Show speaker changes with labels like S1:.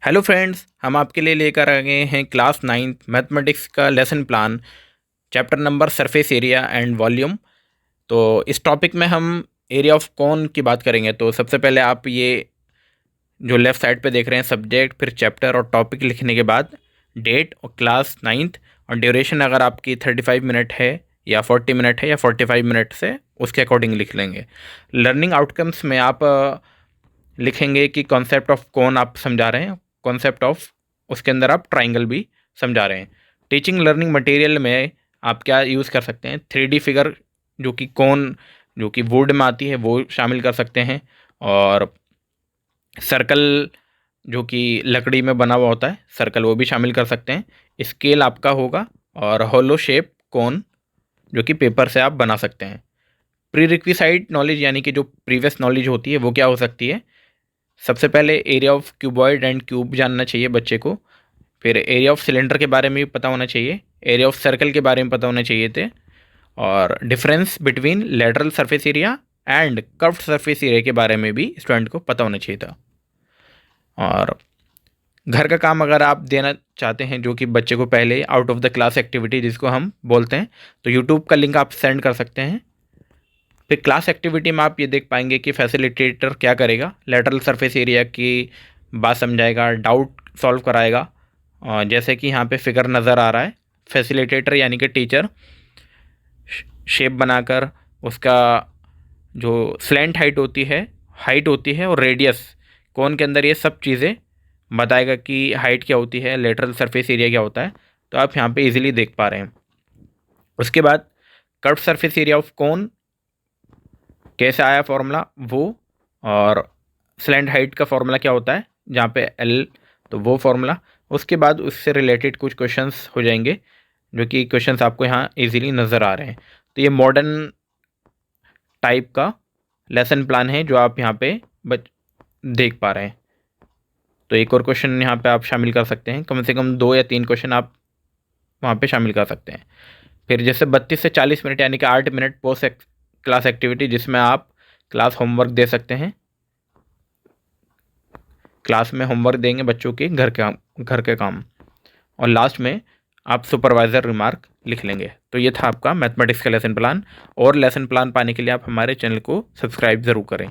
S1: Hello friends, हम आपके लिए लेकर आ गए हैं क्लास 9th मैथमेटिक्स का lesson plan, chapter number surface area and volume. तो इस टॉपिक में हम एरिया ऑफ कॉन की बात करेंगे। तो सबसे पहले आप ये जो लेफ़्ट साइड पे देख रहे हैं सब्जेक्ट, फिर चैप्टर और टॉपिक लिखने के बाद डेट और क्लास 9th और ड्यूरेशन अगर आपकी 35 मिनट है या 40 मिनट है या 45 मिनट से उसके अकॉर्डिंग लिख लेंगे। लर्निंग आउटकम्स में आप लिखेंगे कि कॉन्सेप्ट ऑफ कौन आप समझा रहे हैं, कॉन्सेप्ट ऑफ उसके अंदर आप ट्राइंगल भी समझा रहे हैं। टीचिंग लर्निंग मटेरियल में आप क्या यूज़ कर सकते हैं, 3D फिगर जो कि कौन जो कि वुड में आती है वो शामिल कर सकते हैं, और सर्कल जो कि लकड़ी में बना हुआ होता है सर्कल वो भी शामिल कर सकते हैं। स्केल आपका होगा और होलो शेप कौन जो कि पेपर से आप बना सकते हैं। प्री रिक्विसाइट नॉलेज यानी कि जो प्रीवियस नॉलेज होती है वो क्या हो सकती है। सबसे पहले area of cuboid and cube जानना चाहिए बच्चे को, फिर एरिया ऑफ सिलेंडर के बारे में भी पता होना चाहिए, एरिया ऑफ सर्कल के बारे में पता होना चाहिए थे, और difference between lateral surface area and curved surface area के बारे में भी स्टूडेंट को पता होना चाहिए था। और घर का काम अगर आप देना चाहते हैं जो कि बच्चे को पहले out of the class activity जिसको हम बोलते हैं, तो यूट्यूब का लिंक आप सेंड कर सकते हैं। फिर क्लास एक्टिविटी में आप ये देख पाएंगे कि फैसिलिटेटर क्या करेगा, लेटरल सरफेस एरिया की बात समझाएगा, डाउट सॉल्व कराएगा। और जैसे कि यहाँ पे फिगर नज़र आ रहा है, फैसिलिटेटर यानी कि टीचर शेप बनाकर उसका जो स्लैंट हाइट होती है और रेडियस कौन के अंदर ये सब चीज़ें बताएगा कि हाइट क्या होती है, लेटरल सरफेस एरिया क्या होता है। तो आप यहाँ पे इजीली देख पा रहे हैं। उसके बाद कर्व सरफेस एरिया ऑफ कौन कैसे आया फॉर्मूला वो, और स्लैंट हाइट का फॉर्मूला क्या होता है जहाँ पे एल, तो वो फॉर्मूला। उसके बाद उससे रिलेटेड कुछ क्वेश्चंस हो जाएंगे जो कि क्वेश्चंस आपको यहाँ इजीली नज़र आ रहे हैं। तो ये मॉडर्न टाइप का लेसन प्लान है जो आप यहाँ पे देख पा रहे हैं। तो एक और क्वेश्चन यहाँ पे आप शामिल कर सकते हैं, कम से कम 2 या 3 क्वेश्चन आप वहाँ पे शामिल कर सकते हैं। फिर जैसे 32 से 40 मिनट यानी कि 8 मिनट पोस्ट क्लास एक्टिविटी जिसमें आप क्लास होमवर्क दे सकते हैं। क्लास में होमवर्क देंगे बच्चों के घर के काम, और लास्ट में आप सुपरवाइज़र रिमार्क लिख लेंगे। तो ये था आपका मैथमेटिक्स का लेसन प्लान, और लेसन प्लान पाने के लिए आप हमारे चैनल को सब्सक्राइब ज़रूर करें।